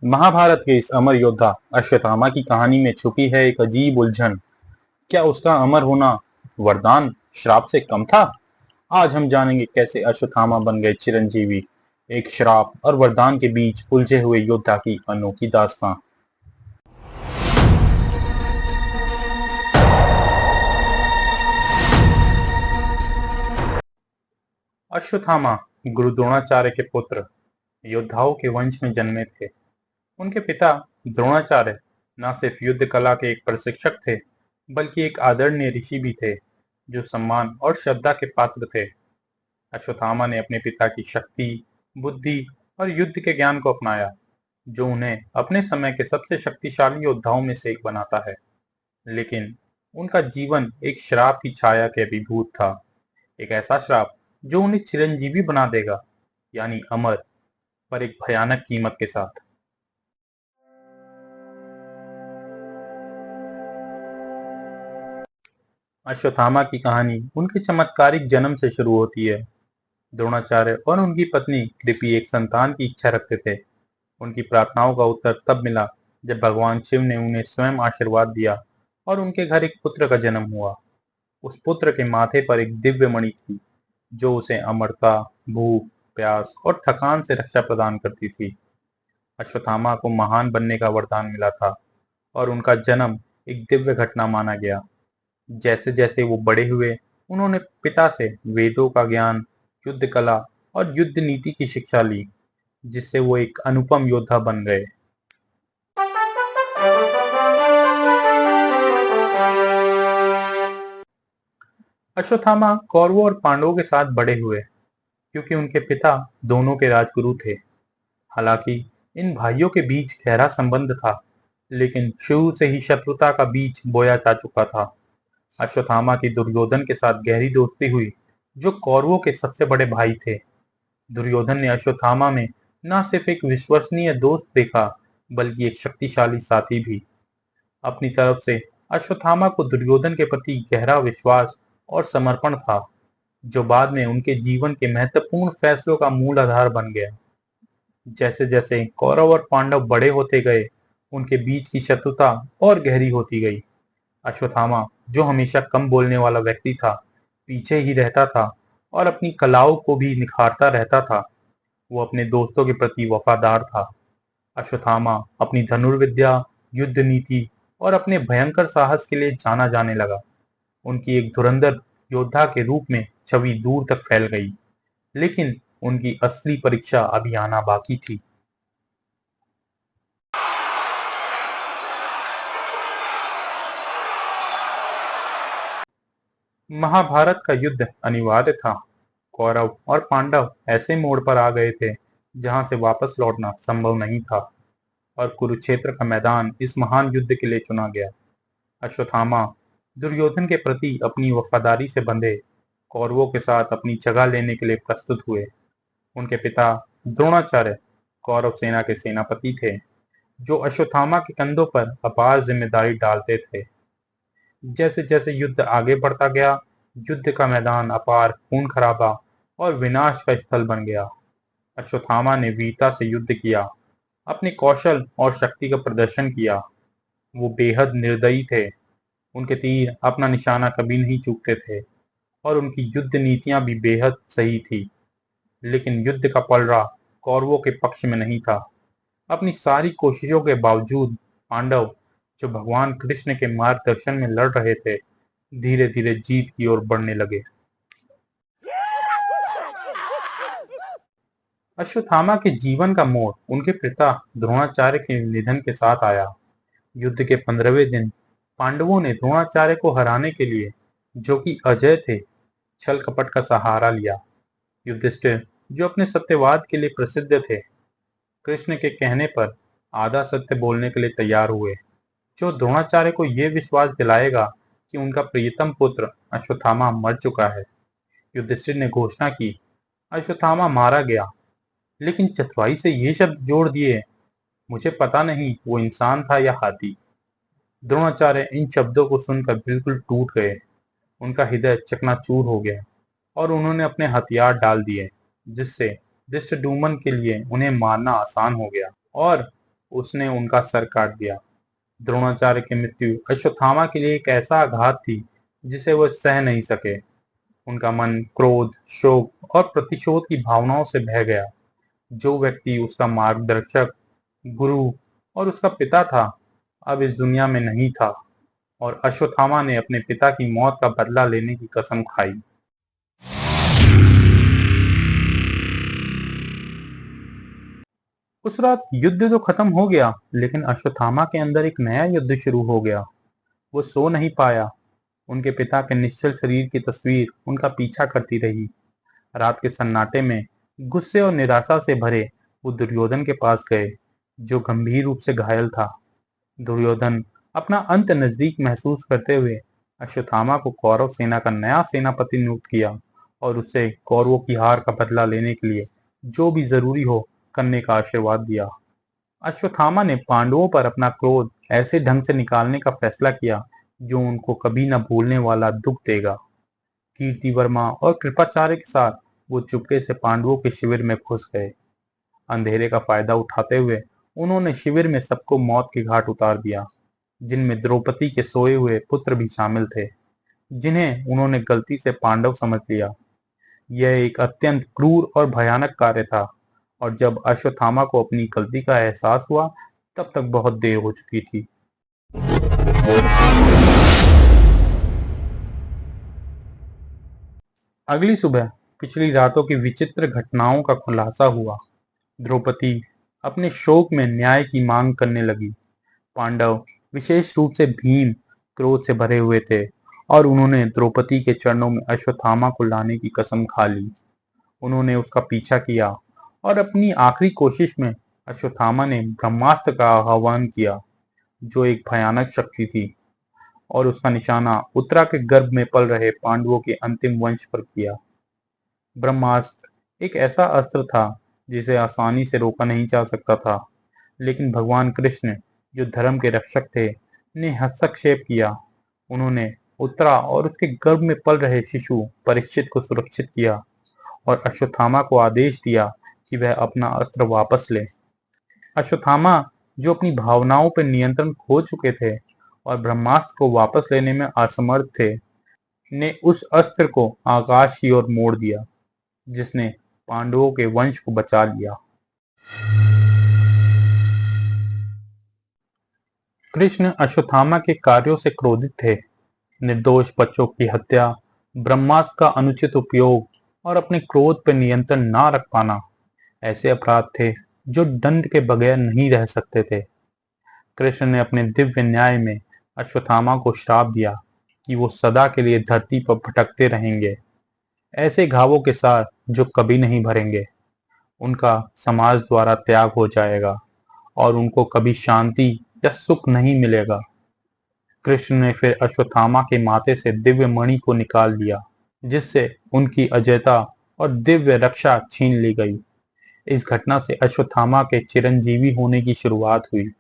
महाभारत के इस अमर योद्धा अश्वत्थामा की कहानी में छुपी है एक अजीब उलझन। क्या उसका अमर होना वरदान श्राप से कम था? आज हम जानेंगे कैसे अश्वत्थामा बन गए चिरंजीवी, एक श्राप और वरदान के बीच उलझे हुए योद्धा की अनोखी दास्तां। अश्वत्थामा गुरु द्रोणाचार्य के पुत्र, योद्धाओं के वंश में जन्मे थे। उनके पिता द्रोणाचार्य न सिर्फ युद्ध कला के एक प्रशिक्षक थे, बल्कि एक आदरणीय ऋषि भी थे, जो सम्मान और श्रद्धा के पात्र थे। अश्वत्थामा ने अपने पिता की शक्ति, बुद्धि और युद्ध के ज्ञान को अपनाया, जो उन्हें अपने समय के सबसे शक्तिशाली योद्धाओं में से एक बनाता है। लेकिन उनका जीवन एक श्राप की छाया के अभिभूत था, एक ऐसा श्राप जो उन्हें चिरंजीवी बना देगा, यानी अमर, पर एक भयानक कीमत के साथ। अश्वत्थामा की कहानी उनके चमत्कारिक जन्म से शुरू होती है। द्रोणाचार्य और उनकी पत्नी कृपि एक संतान की इच्छा रखते थे। उनकी प्रार्थनाओं का उत्तर तब मिला जब भगवान शिव ने उन्हें स्वयं आशीर्वाद दिया और उनके घर एक पुत्र का जन्म हुआ। उस पुत्र के माथे पर एक दिव्य मणि थी, जो उसे अमरता, भूख, प्यास और थकान से रक्षा प्रदान करती थी। अश्वत्थामा को महान बनने का वरदान मिला था और उनका जन्म एक दिव्य घटना माना गया। जैसे जैसे वो बड़े हुए, उन्होंने पिता से वेदों का ज्ञान, युद्ध कला और युद्ध नीति की शिक्षा ली, जिससे वो एक अनुपम योद्धा बन गए। अश्वत्थामा कौरवों और पांडवों के साथ बड़े हुए, क्योंकि उनके पिता दोनों के राजगुरु थे। हालांकि इन भाइयों के बीच गहरा संबंध था, लेकिन शुरू से ही शत्रुता का बीज बोया जा चुका था। अश्वत्थामा की दुर्योधन के साथ गहरी दोस्ती हुई, जो कौरवों के सबसे बड़े भाई थे। दुर्योधन ने अश्वत्थामा में न सिर्फ एक विश्वसनीय दोस्त देखा, बल्कि एक शक्तिशाली साथी भी। अपनी तरफ से अश्वत्थामा को दुर्योधन के प्रति गहरा विश्वास और समर्पण था, जो बाद में उनके जीवन के महत्वपूर्ण फैसलों का मूल आधार बन गया। जैसे जैसे कौरव और पांडव बड़े होते गए, उनके बीच की शत्रुता और गहरी होती गई। अश्वत्थामा, जो हमेशा कम बोलने वाला व्यक्ति था, पीछे ही रहता था और अपनी कलाओं को भी निखारता रहता था। वो अपने दोस्तों के प्रति वफादार था। अश्वत्थामा अपनी धनुर्विद्या, युद्ध नीति और अपने भयंकर साहस के लिए जाना जाने लगा। उनकी एक धुरंधर योद्धा के रूप में छवि दूर तक फैल गई, लेकिन उनकी असली परीक्षा अभी आना बाकी थी। महाभारत का युद्ध अनिवार्य था। कौरव और पांडव ऐसे मोड़ पर आ गए थे जहां से वापस लौटना संभव नहीं था, और कुरुक्षेत्र का मैदान इस महान युद्ध के लिए चुना गया। अश्वत्थामा दुर्योधन के प्रति अपनी वफादारी से बंधे कौरवों के साथ अपनी जगह लेने के लिए प्रस्तुत हुए। उनके पिता द्रोणाचार्य कौरव सेना के सेनापति थे, जो अश्वत्थामा के कंधों पर अपार जिम्मेदारी डालते थे। जैसे जैसे युद्ध आगे बढ़ता गया, युद्ध का मैदान अपार खून खराबा और विनाश का स्थल बन गया। अश्वत्थामा ने वीरता से युद्ध किया, अपने कौशल और शक्ति का प्रदर्शन किया। वो बेहद निर्दयी थे। उनके तीर अपना निशाना कभी नहीं चूकते थे और उनकी युद्ध नीतियां भी बेहद सही थी। लेकिन युद्ध का पलड़ा कौरवों के पक्ष में नहीं था। अपनी सारी कोशिशों के बावजूद पांडव, जो भगवान कृष्ण के मार्गदर्शन में लड़ रहे थे, धीरे धीरे जीत की ओर बढ़ने लगे। अश्वत्थामा के जीवन का मोड़ उनके पिता द्रोणाचार्य के निधन के साथ आया। युद्ध के 15वें दिन पांडवों ने द्रोणाचार्य को हराने के लिए, जो कि अजय थे, छल कपट का सहारा लिया। युधिष्ठिर, जो अपने सत्यवाद के लिए प्रसिद्ध थे, कृष्ण के कहने पर आधा सत्य बोलने के लिए तैयार हुए, जो द्रोणाचार्य को यह विश्वास दिलाएगा कि उनका प्रियतम पुत्र अश्वत्थामा मर चुका है। युधिष्ठिर ने घोषणा की, अश्वत्थामा मारा गया, लेकिन चतुराई से ये शब्द जोड़ दिए, मुझे पता नहीं वो इंसान था या हाथी। द्रोणाचार्य इन शब्दों को सुनकर बिल्कुल टूट गए। उनका हृदय चकनाचूर हो गया और उन्होंने अपने हथियार डाल दिए, जिससे धृष्टद्युम्न के लिए उन्हें मारना आसान हो गया। और उसने उनका सर काट दिया। द्रोणाचार्य की मृत्यु अश्वत्थामा के लिए एक ऐसा आघात थी जिसे वह सह नहीं सके। उनका मन क्रोध, शोक और प्रतिशोध की भावनाओं से बह गया। जो व्यक्ति उसका मार्गदर्शक, गुरु और उसका पिता था, अब इस दुनिया में नहीं था और अश्वत्थामा ने अपने पिता की मौत का बदला लेने की कसम खाई। उस रात युद्ध तो खत्म हो गया, लेकिन अश्वत्थामा के अंदर एक नया युद्ध शुरू हो गया। वो सो नहीं पाया। उनके पिता के निश्चल शरीर की तस्वीर उनका पीछा करती रही। रात के सन्नाटे में गुस्से और निराशा से भरे वो दुर्योधन के पास गए, जो गंभीर रूप से घायल था। दुर्योधन अपना अंत नजदीक महसूस करते हुए अश्वत्थामा को कौरव सेना का नया सेनापति नियुक्त किया और उससे कौरवों की हार का बदला लेने के लिए जो भी जरूरी हो करने का आशीर्वाद दिया। अश्वत्थामा ने पांडवों पर अपना क्रोध ऐसे ढंग से निकालने का फैसला किया जो उनको कभी न भूलने वाला दुख देगा। कीर्तिवर्मा और कृपाचार्य के साथ वो चुपके से पांडवों के शिविर में घुस गए। अंधेरे का फायदा उठाते हुए उन्होंने शिविर में सबको मौत के घाट उतार दिया, जिनमें द्रौपदी के सोए हुए पुत्र भी शामिल थे, जिन्हें उन्होंने गलती से पांडव समझ लिया। यह एक अत्यंत क्रूर और भयानक कार्य था और जब अश्वत्थामा को अपनी गलती का एहसास हुआ, तब तक बहुत देर हो चुकी थी। अगली सुबह पिछली रातों की विचित्र घटनाओं का खुलासा हुआ। द्रौपदी अपने शोक में न्याय की मांग करने लगी। पांडव, विशेष रूप से भीम, क्रोध से भरे हुए थे और उन्होंने द्रौपदी के चरणों में अश्वत्थामा को लाने की कसम खा ली। उन्होंने उसका पीछा किया और अपनी आखिरी कोशिश में अश्वत्थामा ने ब्रह्मास्त्र का आह्वान किया, जो एक भयानक शक्ति थी, और उसका निशाना उत्तरा के गर्भ में पल रहे पांडवों के अंतिम वंश पर किया। ब्रह्मास्त्र एक ऐसा अस्त्र था जिसे आसानी से रोका नहीं जा सकता था, लेकिन भगवान कृष्ण, जो धर्म के रक्षक थे, ने हस्तक्षेप किया। उन्होंने उत्तरा और उसके गर्भ में पल रहे शिशु परीक्षित को सुरक्षित किया और अश्वत्थामा को आदेश दिया कि वह अपना अस्त्र वापस ले। अश्वत्थामा, जो अपनी भावनाओं पर नियंत्रण खो चुके थे और ब्रह्मास्त्र को वापस लेने में असमर्थ थे, ने उस अस्त्र को आकाश की ओर मोड़ दिया, जिसने पांडवों के वंश को बचा लिया। कृष्ण अश्वत्थामा के कार्यों से क्रोधित थे। निर्दोष बच्चों की हत्या, ब्रह्मास्त्र का अनुचित उपयोग और अपने क्रोध पर नियंत्रण न रख पाना ऐसे अपराध थे जो दंड के बगैर नहीं रह सकते थे। कृष्ण ने अपने दिव्य न्याय में अश्वत्थामा को श्राप दिया कि वो सदा के लिए धरती पर भटकते रहेंगे, ऐसे घावों के साथ जो कभी नहीं भरेंगे। उनका समाज द्वारा त्याग हो जाएगा और उनको कभी शांति या सुख नहीं मिलेगा। कृष्ण ने फिर अश्वत्थामा के माथे से दिव्य मणि को निकाल लिया, जिससे उनकी अजयता और दिव्य रक्षा छीन ली गई। इस घटना से अश्वत्थामा के चिरंजीवी होने की शुरुआत हुई,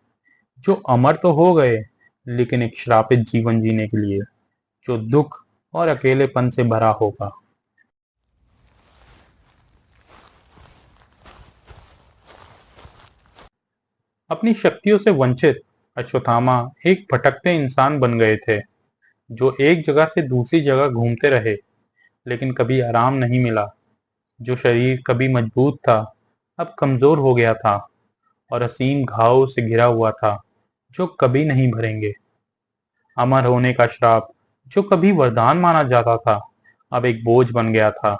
जो अमर तो हो गए, लेकिन एक श्रापित जीवन जीने के लिए, जो दुख और अकेलेपन से भरा होगा। अपनी शक्तियों से वंचित अश्वत्थामा एक भटकते इंसान बन गए थे, जो एक जगह से दूसरी जगह घूमते रहे, लेकिन कभी आराम नहीं मिला। जो शरीर कभी मजबूत था, अब कमजोर हो गया था और असीम घावों से घिरा हुआ था, जो कभी नहीं भरेंगे। अमर होने का श्राप, जो कभी वरदान माना जाता था, अब एक बोझ बन गया था,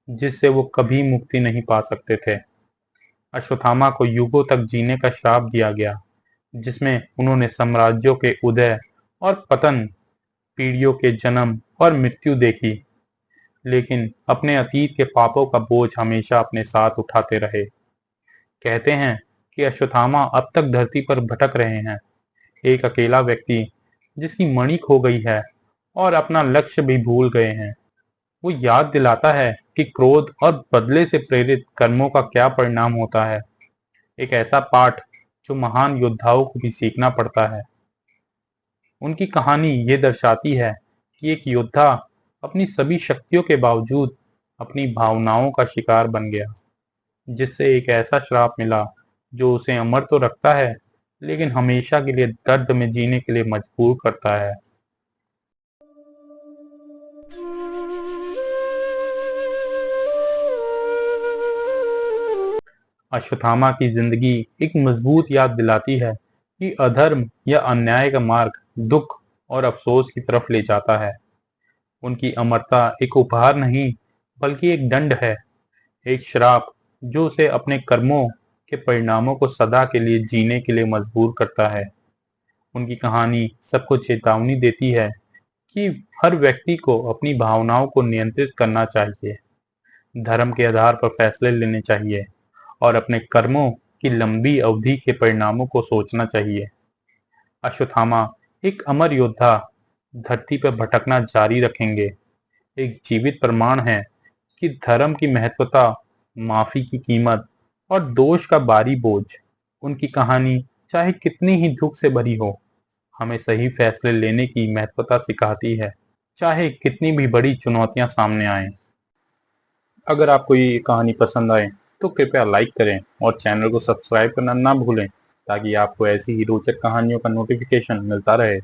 जिससे वो कभी मुक्ति नहीं पा सकते थे। अश्वत्थामा को युगों तक जीने का श्राप दिया गया, जिसमें उन्होंने साम्राज्यों के उदय और पतन, पीढ़ियों के जन्म और मृत्यु देखी, लेकिन अपने अतीत के पापों का बोझ हमेशा अपने साथ उठाते रहे। कहते हैं कि अश्वत्थामा अब तक धरती पर भटक रहे हैं, एक अकेला व्यक्ति जिसकी मणि खो गई है और अपना लक्ष्य भी भूल गए हैं। वो याद दिलाता है कि क्रोध और बदले से प्रेरित कर्मों का क्या परिणाम होता है। एक ऐसा पाठ जो महान योद्धाओं को भी सीखना पड़ता है। उनकी कहानी ये दर्शाती है कि एक योद्धा अपनी सभी शक्तियों के बावजूद अपनी भावनाओं का शिकार बन गया, जिससे एक ऐसा श्राप मिला जो उसे अमर तो रखता है, लेकिन हमेशा के लिए दर्द में जीने के लिए मजबूर करता है। अश्वत्थामा की जिंदगी एक मजबूत याद दिलाती है कि अधर्म या अन्याय का मार्ग दुख और अफसोस की तरफ ले जाता है। उनकी अमरता एक उपहार नहीं, बल्कि एक दंड है, एक श्राप जो उसे अपने कर्मों के परिणामों को सदा के लिए जीने के लिए मजबूर करता है। उनकी कहानी सबको चेतावनी देती है कि हर व्यक्ति को अपनी भावनाओं को नियंत्रित करना चाहिए, धर्म के आधार पर फैसले लेने चाहिए और अपने कर्मों की लंबी अवधि के परिणामों को सोचना चाहिए। अश्वत्थामा एक अमर योद्धा धरती पर भटकना जारी रखेंगे, एक जीवित प्रमाण है कि धर्म की महत्वता, माफी की कीमत और दोष का भारी बोझ। उनकी कहानी चाहे कितनी ही दुख से भरी हो, हमें सही फैसले लेने की महत्वता सिखाती है, चाहे कितनी भी बड़ी चुनौतियां सामने आएं। अगर आपको ये कहानी पसंद आए तो कृपया लाइक करें और चैनल को सब्सक्राइब करना ना भूलें, ताकि आपको ऐसी ही रोचक कहानियों का नोटिफिकेशन मिलता रहे।